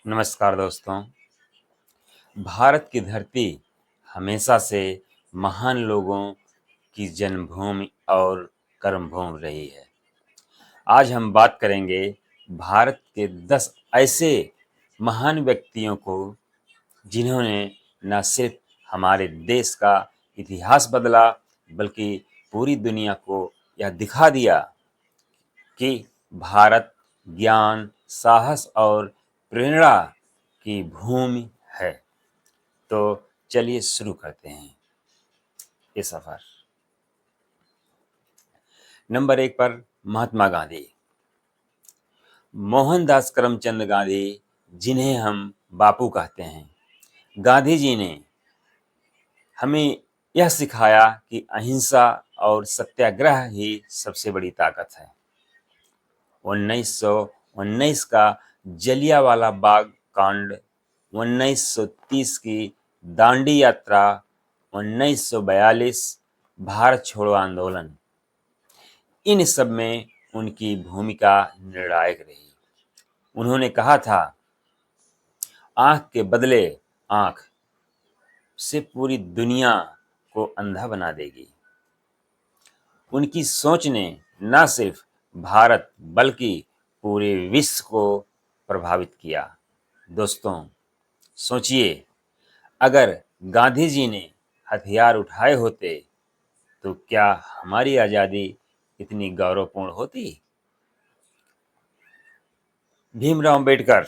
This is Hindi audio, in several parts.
नमस्कार दोस्तों। भारत की धरती हमेशा से महान लोगों की जन्मभूमि और कर्मभूमि रही है। आज हम बात करेंगे भारत के 10 ऐसे महान व्यक्तियों को जिन्होंने न सिर्फ हमारे देश का इतिहास बदला बल्कि पूरी दुनिया को यह दिखा दिया कि भारत ज्ञान, साहस और प्रेरणा की भूमि है। तो चलिए शुरू करते हैं ये सफर। नंबर 1 पर महात्मा गांधी। मोहनदास करमचंद गांधी, जिन्हें हम बापू कहते हैं। गांधी जी ने हमें यह सिखाया कि अहिंसा और सत्याग्रह ही सबसे बड़ी ताकत है। 1919 का जलियांवाला बाग कांड, 1930 की दांडी यात्रा, 1942 भारत छोड़ो आंदोलन, इन सब में उनकी भूमिका निर्णायक रही। उन्होंने कहा था, आंख के बदले आंख से पूरी दुनिया को अंधा बना देगी। उनकी सोच ने न सिर्फ भारत बल्कि पूरे विश्व को प्रभावित किया। दोस्तों, सोचिए, अगर गांधी जी ने हथियार उठाए होते तो क्या हमारी आज़ादी इतनी गौरवपूर्ण होती? भीमराव अंबेडकर।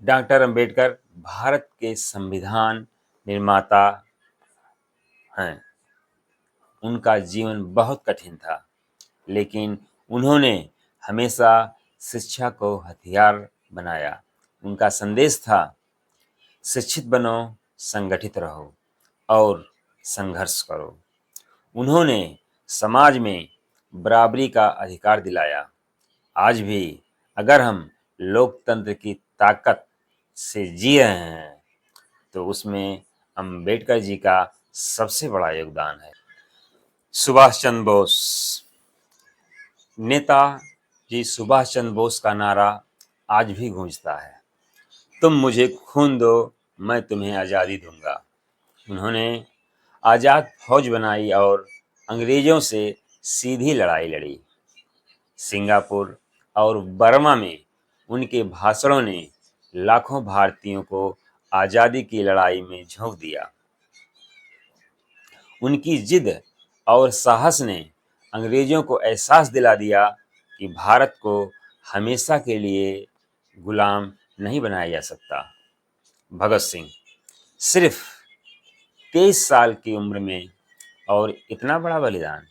डॉक्टर अंबेडकर भारत के संविधान निर्माता हैं। उनका जीवन बहुत कठिन था, लेकिन उन्होंने हमेशा शिक्षा को हथियार बनाया। उनका संदेश था, शिक्षित बनो, संगठित रहो और संघर्ष करो। उन्होंने समाज में बराबरी का अधिकार दिलाया। आज भी अगर हम लोकतंत्र की ताकत से जी रहे हैं तो उसमें अंबेडकर जी का सबसे बड़ा योगदान है। सुभाष चंद्र बोस। नेताजी सुभाष चंद्र बोस का नारा आज भी गूंजता है, तुम मुझे खून दो, मैं तुम्हें आज़ादी दूंगा। उन्होंने आज़ाद फौज बनाई और अंग्रेज़ों से सीधी लड़ाई लड़ी। सिंगापुर और बर्मा में उनके भाषणों ने लाखों भारतीयों को आज़ादी की लड़ाई में झोंक दिया। उनकी जिद और साहस ने अंग्रेज़ों को एहसास दिला दिया कि भारत को हमेशा के लिए गुलाम नहीं बनाया जा सकता। भगत सिंह। सिर्फ 23 साल की उम्र में और इतना बड़ा बलिदान।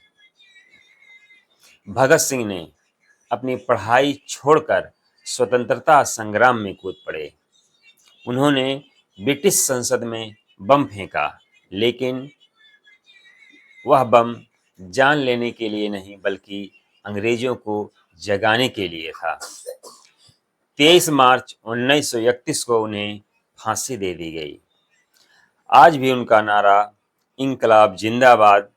भगत सिंह ने अपनी पढ़ाई छोड़कर स्वतंत्रता संग्राम में कूद पड़े। उन्होंने ब्रिटिश संसद में बम फेंका, लेकिन वह बम जान लेने के लिए नहीं बल्कि अंग्रेजों को जगाने के लिए था। 23 मार्च 1931 को उन्हें फांसी दे दी गई। आज भी उनका नारा इंकलाब जिंदाबाद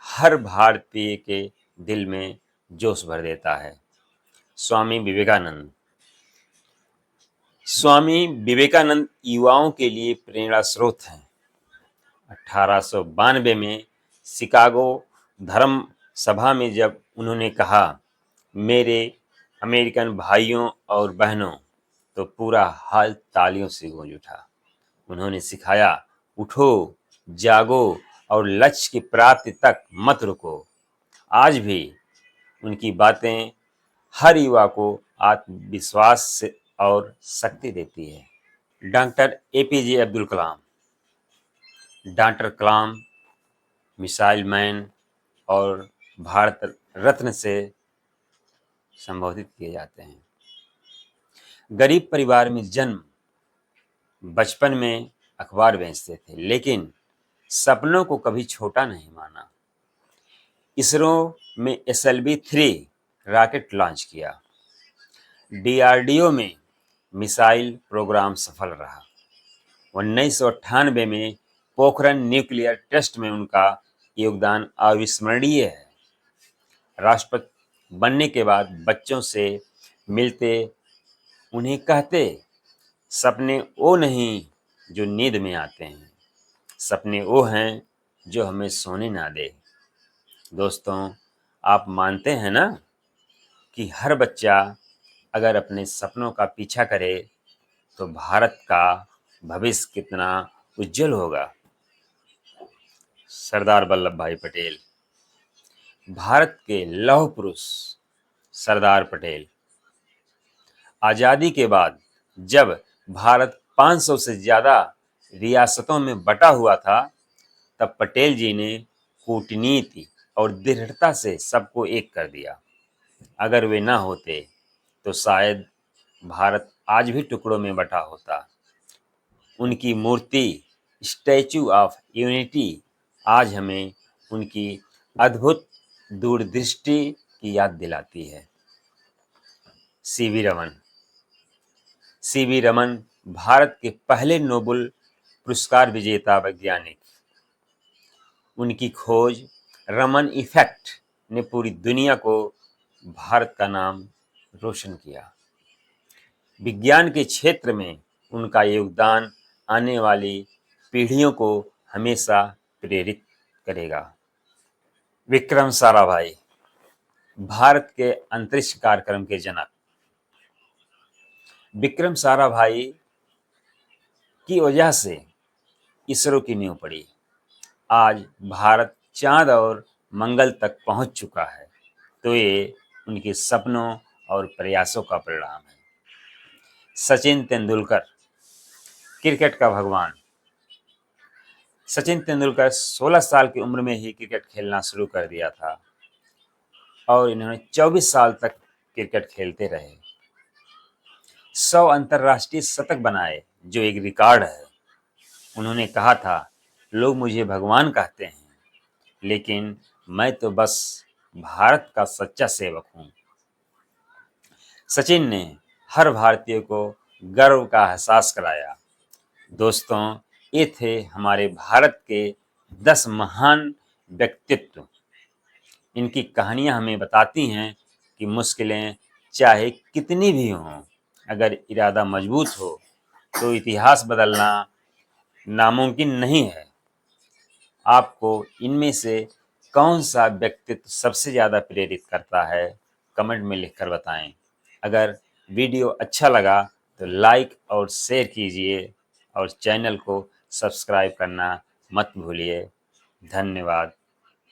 हर भारतीय के दिल में जोश भर देता है। स्वामी विवेकानंद। स्वामी विवेकानंद युवाओं के लिए प्रेरणा स्रोत हैं। 1892 में शिकागो धर्म सभा में जब उन्होंने कहा, मेरे अमेरिकन भाइयों और बहनों, तो पूरा हाल तालियों से गूंज उठा। उन्होंने सिखाया, उठो, जागो और लक्ष्य की प्राप्ति तक मत रुको। आज भी उनकी बातें हर युवा को आत्मविश्वास से और शक्ति देती है। Doctor APJ Abdul Kalam. Doctor कलाम मिसाइल मैन और भारत रत्न से संबोधित किए जाते हैं। गरीब परिवार में जन्म, बचपन में अखबार बेचते थे, लेकिन सपनों को कभी छोटा नहीं माना। इसरो में SLV-3 रॉकेट लॉन्च किया। DRDO में मिसाइल प्रोग्राम सफल रहा। 1998 में पोखरण न्यूक्लियर टेस्ट में उनका योगदान अविस्मरणीय है। राष्ट्रपति बनने के बाद बच्चों से मिलते उन्हें कहते, सपने वो नहीं जो नींद में आते हैं, सपने वो हैं जो हमें सोने ना दे। दोस्तों, आप मानते हैं ना कि हर बच्चा अगर अपने सपनों का पीछा करे तो भारत का भविष्य कितना उज्जवल होगा। सरदार वल्लभ भाई पटेल, भारत के लौह पुरुष सरदार पटेल। आज़ादी के बाद जब भारत 500 से ज़्यादा रियासतों में बटा हुआ था, तब पटेल जी ने कूटनीति और दृढ़ता से सबको एक कर दिया। अगर वे ना होते तो शायद भारत आज भी टुकड़ों में बटा होता। उनकी मूर्ति स्टैचू ऑफ यूनिटी आज हमें उनकी अद्भुत दूरदृष्टि की याद दिलाती है। सीवी रमन, सीवी रमन भारत के पहले नोबेल पुरस्कार विजेता वैज्ञानिक। उनकी खोज रमन इफेक्ट ने पूरी दुनिया को भारत का नाम रोशन किया। विज्ञान के क्षेत्र में उनका योगदान आने वाली पीढ़ियों को हमेशा प्रेरित करेगा। विक्रम साराभाई, भारत के अंतरिक्ष कार्यक्रम के जनक। विक्रम साराभाई की वजह से इसरो की नींव पड़ी। आज भारत चांद और मंगल तक पहुंच चुका है, तो ये उनके सपनों और प्रयासों का परिणाम है। सचिन तेंदुलकर, क्रिकेट का भगवान। सचिन तेंदुलकर 16 साल की उम्र में ही क्रिकेट खेलना शुरू कर दिया था और इन्होंने 24 साल तक क्रिकेट खेलते रहे। 100 अंतर्राष्ट्रीय शतक बनाए, जो एक रिकॉर्ड है। उन्होंने कहा था, लोग मुझे भगवान कहते हैं, लेकिन मैं तो बस भारत का सच्चा सेवक हूँ। सचिन ने हर भारतीय को गर्व का एहसास कराया। दोस्तों, ये थे हमारे भारत के 10 महान व्यक्तित्व। इनकी कहानियाँ हमें बताती हैं कि मुश्किलें चाहे कितनी भी हों, अगर इरादा मजबूत हो तो इतिहास बदलना नामुमकिन नहीं है। आपको इनमें से कौन सा व्यक्तित्व सबसे ज़्यादा प्रेरित करता है, कमेंट में लिखकर बताएं। अगर वीडियो अच्छा लगा तो लाइक और शेयर कीजिए और चैनल को सब्सक्राइब करना मत भूलिए। धन्यवाद।